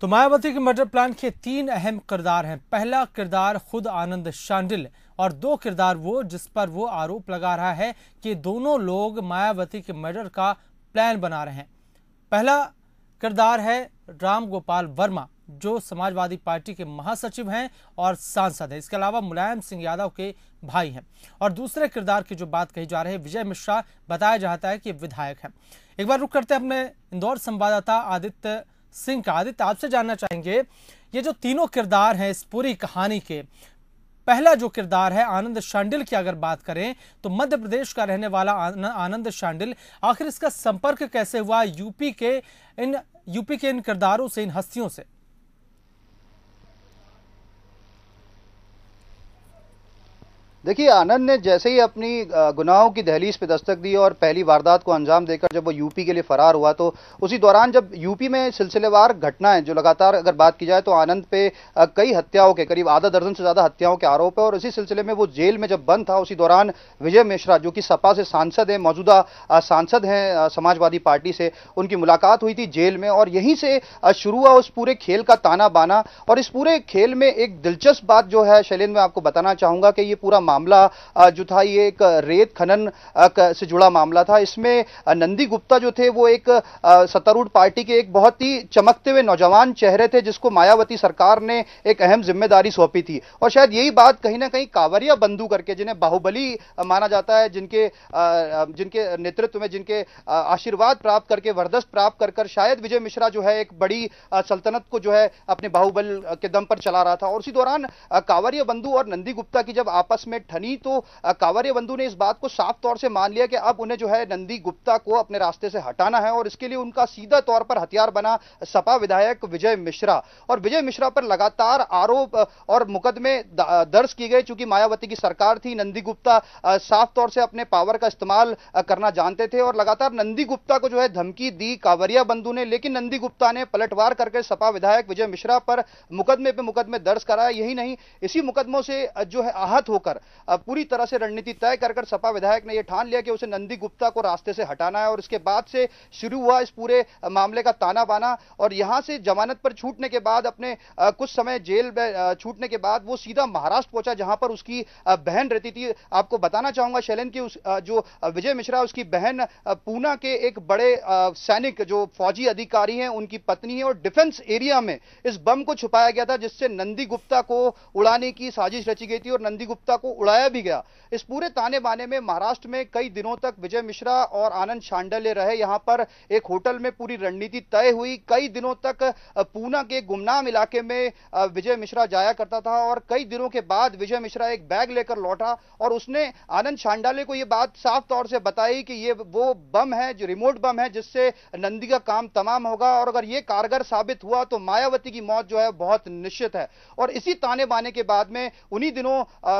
तो मायावती के murder plan के 3 अहम किरदार हैं। पहला किरदार खुद आनंद शांडिल और 2 किरदार वो जिस पर वो आरोप लगा रहा है कि दोनों लोग मायावती के मर्डर का प्लान बना रहे हैं। पहला किरदार है राम गोपाल वर्मा, जो समाजवादी पार्टी के महासचिव हैं और सांसद हैं। इसके अलावा मुलायम सिंह यादव के भाई हैं। और दूसरे किरदार की जो बात कही जा रही है, विजय मिश्रा बताया जाता है कि विधायक हैं। एक बार रुक करते हैं अपने इंदौर संवाददाता आदित्य सिंह का। आदित्य, आपसे जानना चाहेंगे, ये जो तीनों किरदार हैं इस पूरी कहानी के, पहला जो किरदार है आनंद शांडिल की अगर बात करें तो मध्य प्रदेश का रहने वाला आनंद शांडिल, आखिर इसका संपर्क कैसे हुआ यूपी के इन किरदारों से, इन हस्तियों से? देखिए, आनंद ने जैसे ही अपनी गुनाहों की दहलीज पे दस्तक दी और पहली वारदात को अंजाम देकर जब वो यूपी के लिए फरार हुआ, तो उसी दौरान जब यूपी में सिलसिलेवार घटनाएं जो लगातार अगर बात की जाए तो आनंद पे कई हत्याओं के, करीब आधा दर्जन से ज्यादा हत्याओं के आरोप है। और इसी सिलसिले में वो जेल में जब बंद था, उसी दौरान विजय मिश्रा, जो कि सपा से सांसद है, मौजूदा सांसद हैं समाजवादी पार्टी से, उनकी मुलाकात हुई थी जेल में। और यहीं से शुरू हुआ उस पूरे खेल का ताना बाना। और इस पूरे खेल में एक दिलचस्प बात जो है शैलेंद्र, मैं आपको बताना चाहूंगा कि ये पूरा मामला जो था, ये एक रेत खनन से जुड़ा मामला था। इसमें नंदी गुप्ता जो थे वो एक सत्तारूढ़ पार्टी के एक बहुत ही चमकते हुए नौजवान चेहरे थे, जिसको मायावती सरकार ने एक अहम जिम्मेदारी सौंपी थी। और शायद यही बात कहीं ना कहीं कांवरिया बंधु करके, जिन्हें बाहुबली माना जाता है, जिनके नेतृत्व में, जिनके आशीर्वाद प्राप्त करके, वरदस्त प्राप्त कर शायद विजय मिश्रा जो है एक बड़ी सल्तनत को जो है अपने बाहुबल के दम पर चला रहा था। और उसी दौरान कांवरिया बंधु और नंदी गुप्ता की जब आपस में ठनी, तो कांवरिया बंधु ने इस बात को साफ तौर से मान लिया कि अब उन्हें जो है नंदी गुप्ता को अपने रास्ते से हटाना है। और इसके लिए उनका सीधा तौर पर हथियार बना सपा विधायक विजय मिश्रा। और विजय मिश्रा पर लगातार आरोप और मुकदमे दर्ज किए गए। चूंकि मायावती की सरकार थी, नंदी गुप्ता साफ तौर से अपने पावर का इस्तेमाल करना जानते थे और लगातार नंदी गुप्ता को जो है धमकी दी कांवरिया बंधु ने। लेकिन नंदी गुप्ता ने पलटवार करके सपा विधायक विजय मिश्रा पर मुकदमे पे मुकदमे दर्ज कराया। यही नहीं, इसी मुकदमों से जो है आहत होकर पूरी तरह से रणनीति तय कर सपा विधायक ने यह ठान लिया कि उसे नंदी गुप्ता को रास्ते से हटाना है। और इसके बाद से शुरू हुआ इस पूरे मामले का ताना बाना। और यहां से जमानत पर छूटने के बाद, अपने कुछ समय जेल में छूटने के बाद, वो सीधा महाराष्ट्र पहुंचा, जहां पर उसकी बहन रहती थी। आपको बताना चाहूंगा शैलेंद्र की जो विजय मिश्रा, उसकी बहन पूना के एक बड़े सैनिक, जो फौजी अधिकारी हैं, उनकी पत्नी है। और डिफेंस एरिया में इस बम को छुपाया गया था, जिससे नंदी गुप्ता को उड़ाने की साजिश रची गई थी और नंदी गुप्ता को उड़ाया भी गया। इस पूरे ताने बाने में महाराष्ट्र में कई दिनों तक विजय मिश्रा और आनंद शांडिल रहे। यहां पर एक होटल में पूरी रणनीति तय हुई। कई दिनों तक पूना के गुमनाम इलाके में विजय मिश्रा जाया करता था। और कई दिनों के बाद विजय मिश्रा एक बैग लेकर लौटा और उसने आनंद शांडिल को यह बात साफ तौर से बताई कि ये वो बम है, जो रिमोट बम है, जिससे नंदी का काम तमाम होगा। और अगर ये कारगर साबित हुआ तो मायावती की मौत जो है बहुत निश्चित है। और इसी ताने बाने के बाद में उन्हीं दिनों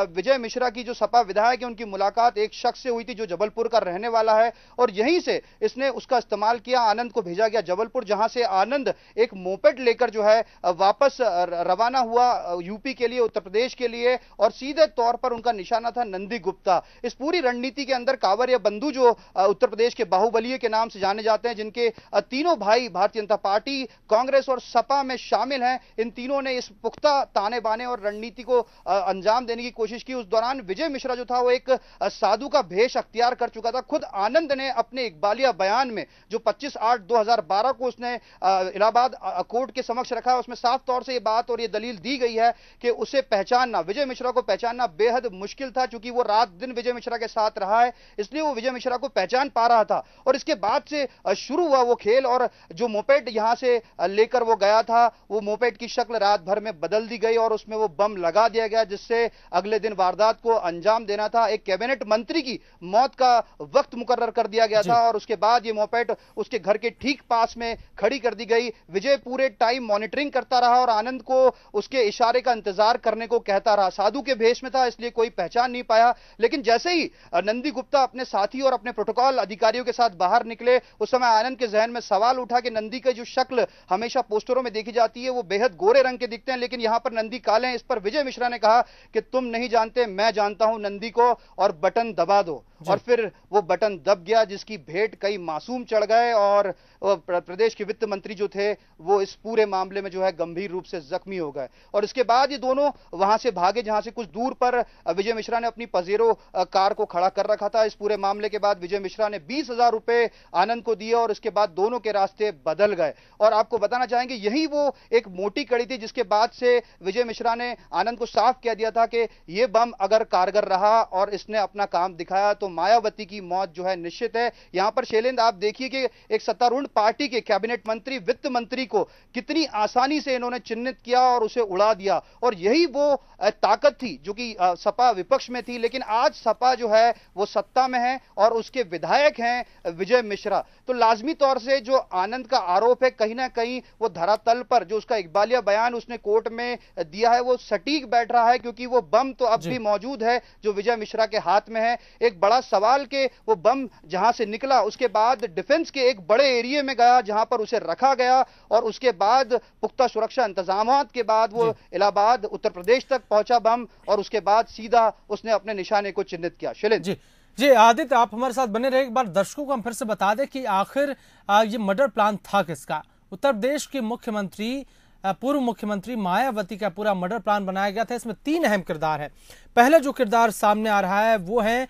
विजय मिश्रा की जो सपा विधायक है, उनकी मुलाकात एक शख्स से हुई थी जो जबलपुर का रहने वाला है। और यहीं से इसने उसका इस्तेमाल किया। आनंद को भेजा गया जबलपुर, जहां से आनंद एक मोपेड लेकर जो है वापस रवाना हुआ यूपी के लिए, उत्तर प्रदेश के लिए। और सीधे तौर पर उनका निशाना था नंदी गुप्ता। इस पूरी रणनीति के अंदर कांवरिया बंधु, जो उत्तर प्रदेश के बाहुबली के नाम से जाने जाते हैं, जिनके तीनों भाई भारतीय जनता पार्टी, कांग्रेस और सपा में शामिल हैं, इन तीनों ने इस पुख्ता ताने बाने और रणनीति को अंजाम देने की कोशिश की। उस दौरान विजय मिश्रा जो था वो एक साधु का भेष अख्तियार कर चुका था। खुद आनंद ने अपने इकबालिया बयान में, जो 25/8/2012 को उसने इलाहाबाद कोर्ट के समक्ष रखा, उसमें साफ तौर से ये बात और ये दलील दी गई है कि उसे पहचानना, विजय मिश्रा को पहचानना बेहद मुश्किल था। चूंकि वो रात दिन विजय मिश्रा के साथ रहा है, इसलिए वो विजय मिश्रा को पहचान पा रहा था। और इसके बाद से शुरू हुआ वो खेल। और जो मोपेड यहां से लेकर वो गया था, वो मोपेड की शक्ल रात भर में बदल दी गई और उसमें वो बम लगा दिया गया, जिससे अगले दिन वारदात को अंजाम देना था। एक कैबिनेट मंत्री की मौत का वक्त मुकर्रर कर दिया गया था। और उसके बाद ये मोपेड उसके घर के ठीक पास में खड़ी कर दी गई। विजय पूरे टाइम मॉनिटरिंग करता रहा और आनंद को उसके इशारे का इंतजार करने को कहता रहा। साधु के भेष में था, इसलिए कोई पहचान नहीं पाया। लेकिन जैसे ही नंदी गुप्ता अपने साथी और अपने प्रोटोकॉल अधिकारियों के साथ बाहर निकले, उस समय आनंद के जहन में सवाल उठा कि नंदी की जो शक्ल हमेशा पोस्टरों में देखी जाती है, वो बेहद गोरे रंग के दिखते हैं, लेकिन यहां पर नंदी काले हैं। इस पर विजय मिश्रा ने कहा कि तुम नहीं जानते, मैं जानता हूं नंदी को, और बटन दबा दो। और फिर वो बटन दब गया, जिसकी भेंट कई मासूम चढ़ गए और प्रदेश के वित्त मंत्री जो थे वो इस पूरे मामले में जो है गंभीर रूप से जख्मी हो गए। और इसके बाद ये दोनों वहां से भागे, जहां से कुछ दूर पर विजय मिश्रा ने अपनी पजेरो कार को खड़ा कर रखा था। इस पूरे मामले के बाद विजय मिश्रा ने 20,000 रुपए आनंद को दिए और इसके बाद दोनों के रास्ते बदल गए। और आपको बताना चाहेंगे यही वो एक मोटी कड़ी थी जिसके बाद से विजय मिश्रा ने आनंद को साफ कह दिया था कि यह बम अगर कारगर रहा और इसने अपना काम दिखाया तो मायावती की मौत जो है निश्चित है। यहां पर शैलेंद्र आप देखिए कि एक सत्तारूढ़ पार्टी के कैबिनेट मंत्री, वित्त मंत्री को कितनी आसानी से इन्होंने चिन्हित किया और उसे उड़ा दिया। और यही वो ताकत थी जो कि सपा विपक्ष में थी, लेकिन आज सपा जो है वो सत्ता में है और उसके विधायक हैं विजय मिश्रा। तो लाजमी तौर से जो आनंद का आरोप है कहीं ना कहीं वो धरातल पर जो उसका इकबालिया बयान उसने कोर्ट में दिया है वो सटीक बैठ रहा है, क्योंकि वो बम तो अब भी मौजूद है जो विजय मिश्रा के हाथ में है। एक बड़ा सवाल के वो बम जहां से निकला उसके बाद डिफेंस के एक बड़े एरिया में गया जहां पर उसे रखा गया और उसके बाद पुख्ता सुरक्षा इंतजामात के बाद वो इलाहाबाद उत्तर प्रदेश तक पहुंचा बम और उसके बाद सीधा उसने अपने निशाने को चिन्हित किया। शैलेंद्र जी आदित्य, आप हमारे साथ बने रहे। एक बार दर्शकों को हम फिर से बता दें कि आखिर ये मर्डर प्लान था किसका। उत्तर प्रदेश के मुख्यमंत्री, पूर्व मुख्यमंत्री मायावती का पूरा मर्डर प्लान बनाया गया था। इसमें 3 अहम किरदार हैं। पहला जो किरदार सामने आ रहा है वो है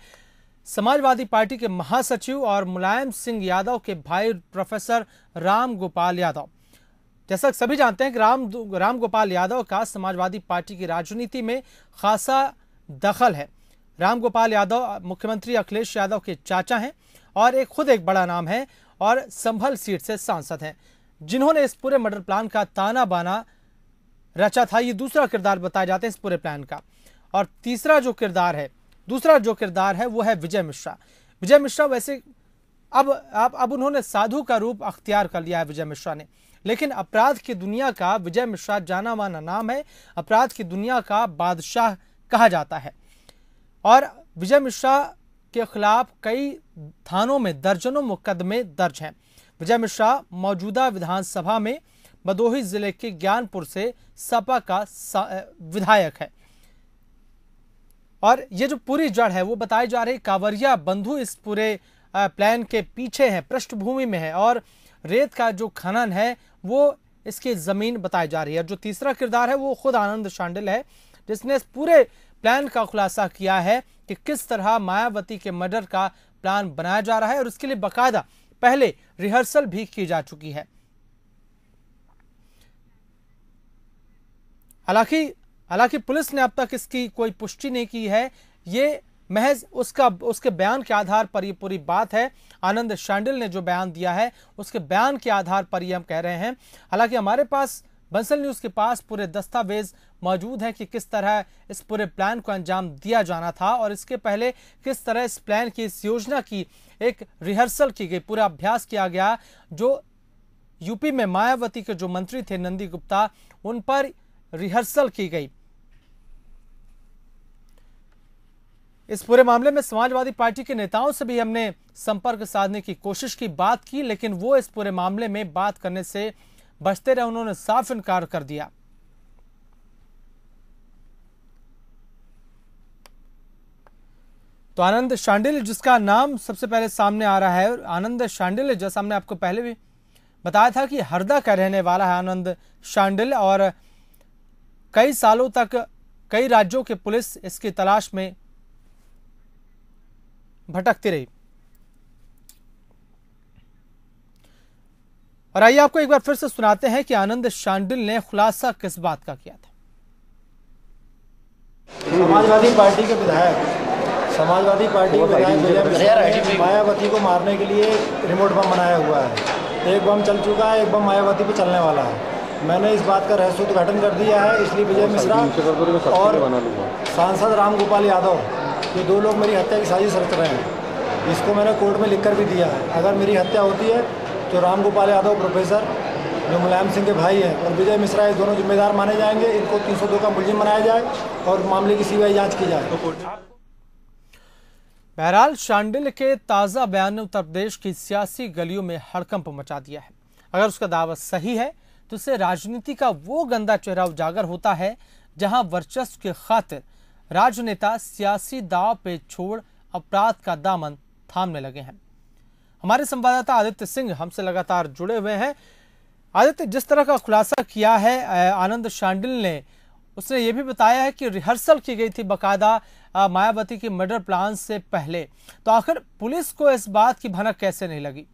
समाजवादी पार्टी के महासचिव और मुलायम सिंह यादव के भाई प्रोफेसर राम गोपाल यादव। जैसा सभी जानते हैं कि राम गोपाल यादव का समाजवादी पार्टी की राजनीति में खासा दखल है। राम गोपाल यादव मुख्यमंत्री अखिलेश यादव के चाचा हैं और खुद एक बड़ा नाम है और संभल सीट से सांसद हैं, जिन्होंने इस पूरे मर्डर प्लान का ताना बाना रचा था। ये दूसरा किरदार बताए जाते हैं इस पूरे प्लान का। और दूसरा जो किरदार है वो है विजय मिश्रा। विजय मिश्रा वैसे अब उन्होंने साधु का रूप अख्तियार कर लिया है विजय मिश्रा ने, लेकिन अपराध की दुनिया का विजय मिश्रा जाना माना नाम है। अपराध की दुनिया का बादशाह कहा जाता है और विजय मिश्रा के खिलाफ कई थानों में दर्जनों मुकदमे दर्ज हैं। विजय मिश्रा मौजूदा विधानसभा में भदोही जिले के ज्ञानपुर से सपा का विधायक है और ये जो पूरी जड़ है वो बताई जा रही कांवरिया बंधु इस पूरे प्लान के पीछे है, पृष्ठभूमि में है और रेत का जो खनन है वो इसकी जमीन बताई जा रही है। जो तीसरा किरदार है वो खुद आनंद शांडिल है, जिसने इस पूरे प्लान का खुलासा किया है कि किस तरह मायावती के मर्डर का प्लान बनाया जा रहा है और उसके लिए बाकायदा पहले रिहर्सल भी की जा चुकी है। हालांकि पुलिस ने अब तक इसकी कोई पुष्टि नहीं की है। ये महज उसके बयान के आधार पर ये पूरी बात है। आनंद शांडिल ने जो बयान दिया है उसके बयान के आधार पर ये हम कह रहे हैं। हालांकि हमारे पास बंसल न्यूज के पास पूरे दस्तावेज मौजूद हैं कि किस तरह इस पूरे प्लान को अंजाम दिया जाना था और इसके पहले किस तरह इस प्लान की, इस योजना की एक रिहर्सल की गई, पूरा अभ्यास किया गया। जो यूपी में मायावती के जो मंत्री थे नंदी गुप्ता, उन पर रिहर्सल की गई। इस पूरे मामले में समाजवादी पार्टी के नेताओं से भी हमने संपर्क साधने की कोशिश की, बात की, लेकिन वो इस पूरे मामले में बात करने से बचते रहे। उन्होंने साफ इनकार कर दिया। तो आनंद शांडिल जिसका नाम सबसे पहले सामने आ रहा है, आनंद शांडिल जैसा हमने आपको पहले भी बताया था कि हरदा का रहने वाला है आनंद शांडिल और कई सालों तक कई राज्यों की पुलिस इसकी तलाश में भटकती रही। और आइए आपको एक बार फिर से सुनाते हैं कि आनंद शांडिल ने खुलासा किस बात का किया था। समाजवादी पार्टी के विधायक विजय मिश्रा ने मायावती को मारने के लिए रिमोट बम बनाया हुआ है। एक बम चल चुका है, एक बम मायावती पे चलने वाला है। मैंने इस बात का रहस्योद्घाटन कर दिया है, इसलिए विजय मिश्रा और सांसद राम गोपाल यादव ये 2 लोग मेरी हत्या की साजिश रच रहे हैं। इसको मैंने कोर्ट में लिखकर भी दिया है। अगर मेरी हत्या होती है तो राम गोपाल यादव प्रोफेसर जो मुलायम सिंह के भाई हैं और विजय मिश्रा ये दोनों जिम्मेदार माने जाएंगे। इनको 302 का मुलजिम बनाया जाए और मामले की सीबीआई जांच की जाए। बहरहाल शांडिल के ताजा बयान ने उत्तर प्रदेश की सियासी गलियों में हड़कंप मचा दिया है। अगर उसका दावा सही है तो इससे राजनीति का वो गंदा चेहरा उजागर होता है जहां वर्चस्व की खातिर राजनेता सियासी दाव पे छोड़ अपराध का दामन थामने लगे हैं। हमारे संवाददाता आदित्य सिंह हमसे लगातार जुड़े हुए हैं। आदित्य, जिस तरह का खुलासा किया है आनंद शांडिल ने, उसने ये भी बताया है कि रिहर्सल की गई थी बाकायदा मायावती के मर्डर प्लान से पहले। तो आखिर पुलिस को इस बात की भनक कैसे नहीं लगी?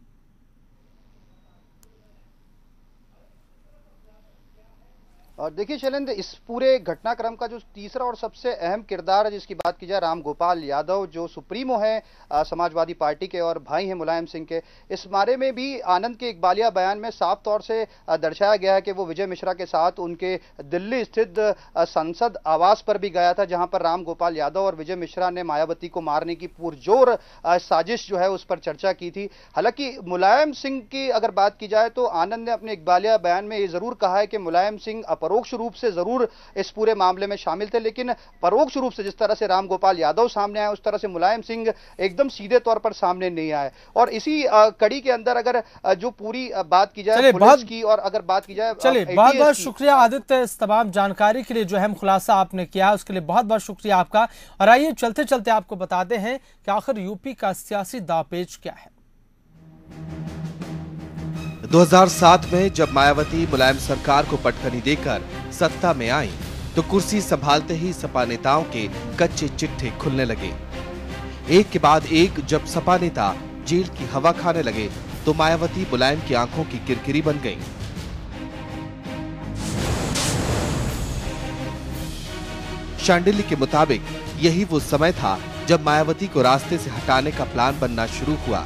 और देखिए शैलेंद्र, इस पूरे घटनाक्रम का जो तीसरा और सबसे अहम किरदार है जिसकी बात की जाए, राम गोपाल यादव जो सुप्रीमो है समाजवादी पार्टी के और भाई हैं मुलायम सिंह के, इस बारे में भी आनंद के इकबालिया बयान में साफ तौर से दर्शाया गया है कि वो विजय मिश्रा के साथ उनके दिल्ली स्थित संसद आवास पर भी गया था, जहां पर राम गोपाल यादव और विजय मिश्रा ने मायावती को मारने की पुरजोर साजिश जो है उस पर चर्चा की थी। हालांकि मुलायम सिंह की अगर बात की जाए तो आनंद ने अपने इकबालिया बयान में ये जरूर कहा है कि मुलायम सिंह परोक्ष रूप से जरूर इस पूरे मामले में शामिल थे, लेकिन परोक्ष रूप से जिस तरह से राम गोपाल यादव सामने आए उस तरह से मुलायम सिंह एकदम सीधे तौर पर सामने नहीं आए। और इसी कड़ी के अंदर अगर जो पूरी बात की जाए पुलिस की और अगर बात की जाए, चलिए बहुत बहुत शुक्रिया आदित्य, इस तमाम जानकारी के लिए जो अहम खुलासा आपने किया उसके लिए बहुत बहुत शुक्रिया आपका। और आइए चलते चलते आपको बताते हैं कि आखिर यूपी का सियासी दांवपेच क्या है। 2007 में जब मायावती मुलायम सरकार को पटखनी देकर सत्ता में आई तो कुर्सी संभालते ही सपा नेताओं के कच्चे चिट्ठे खुलने लगे। एक के बाद एक जब सपा नेता जेल की हवा खाने लगे तो मायावती मुलायम की आंखों की किरकिरी बन गई। शांडिल्य के मुताबिक यही वो समय था जब मायावती को रास्ते से हटाने का प्लान बनना शुरू हुआ।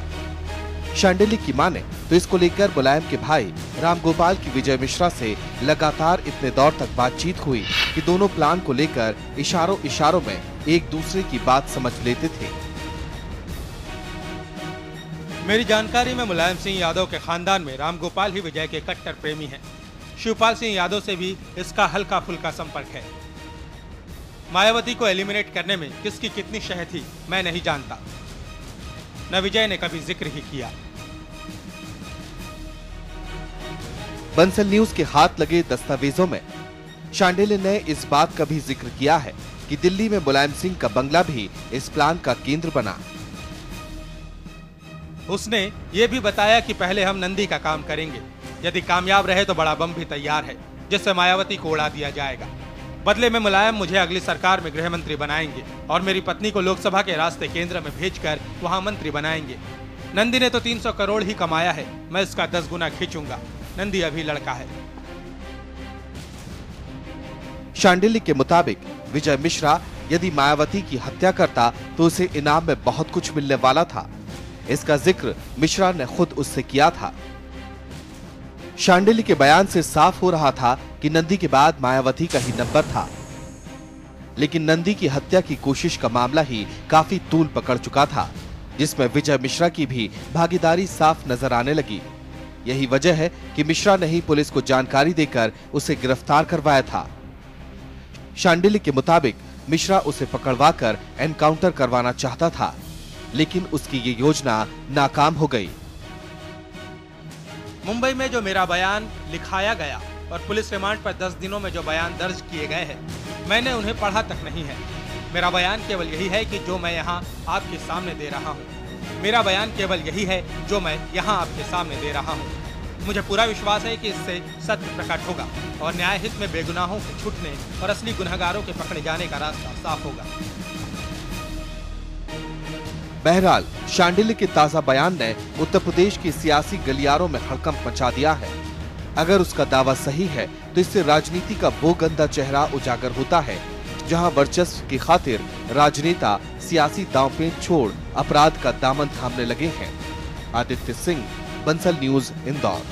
शांडिल्य की माने तो इसको लेकर मुलायम के भाई रामगोपाल की विजय मिश्रा से लगातार इतने दौर तक बातचीत हुई कि दोनों प्लान को लेकर इशारों इशारों में एक दूसरे की बात समझ लेते थे। मेरी जानकारी में मुलायम सिंह यादव के खानदान में रामगोपाल ही विजय के कट्टर प्रेमी हैं। शिवपाल सिंह यादव से भी इसका हल्का फुल्का संपर्क है। मायावती को एलिमिनेट करने में किसकी कितनी शह थी मैं नहीं जानता, न विजय ने कभी जिक्र ही किया। बंसल न्यूज के हाथ लगे दस्तावेजों में शांडिल्य ने इस बात का भी जिक्र किया है कि दिल्ली में मुलायम सिंह का बंगला भी इस प्लान का केंद्र बना। उसने ये भी बताया कि पहले हम नंदी का काम करेंगे, यदि कामयाब रहे तो बड़ा बम भी तैयार है जिससे मायावती को उड़ा दिया जाएगा। बदले में मुलायम मुझे अगली सरकार में गृह मंत्री बनाएंगे और मेरी पत्नी को लोकसभा के रास्ते केंद्र में भेजकर वहां मंत्री बनाएंगे। नंदी ने तो 300 करोड़ ही कमाया है, मैं इसका 10 गुना खींचूंगा। नंदी अभी लड़का है। शांडिल्य के मुताबिक विजय मिश्रा यदि मायावती की हत्या करता तो उसे इनाम में बहुत कुछ मिलने वाला था। इसका जिक्र मिश्रा ने खुद उससे किया था। शांडिल्य के बयान से साफ हो रहा था कि नंदी के बाद मायावती का ही नंबर था, लेकिन नंदी की हत्या की कोशिश का मामला ही काफी तूल पकड़ चुका था, जिसमें विजय मिश्रा की भी भागीदारी साफ नजर आने लगी। यही वजह है कि मिश्रा ने ही पुलिस को जानकारी देकर उसे गिरफ्तार करवाया था। शांडिल्य के मुताबिक मिश्रा उसे पकड़वाकर एनकाउंटर करवाना चाहता था, लेकिन उसकी ये योजना नाकाम हो गई। मुंबई में जो मेरा बयान लिखाया गया और पुलिस रिमांड पर 10 दिनों में जो बयान दर्ज किए गए हैं, मैंने उन्हें पढ़ा तक नहीं है। मेरा बयान केवल यही है कि जो मैं यहाँ आपके सामने दे रहा हूँ। मेरा बयान केवल यही है जो मैं यहाँ आपके सामने दे रहा हूँ। मुझे पूरा विश्वास है कि इससे सत्य प्रकट होगा और न्याय हित में बेगुनाहों के छूटने और असली गुनहगारों के पकड़े जाने का रास्ता साफ होगा। बहरहाल शांडिल्य के ताजा बयान ने उत्तर प्रदेश की सियासी गलियारों में हड़कंप मचा दिया है। अगर उसका दावा सही है तो इससे राजनीति का वो गंदा चेहरा उजागर होता है जहां वर्चस्व की खातिर राजनेता सियासी दांवपेच छोड़ अपराध का दामन थामने लगे हैं। आदित्य सिंह, बंसल न्यूज, इंदौर।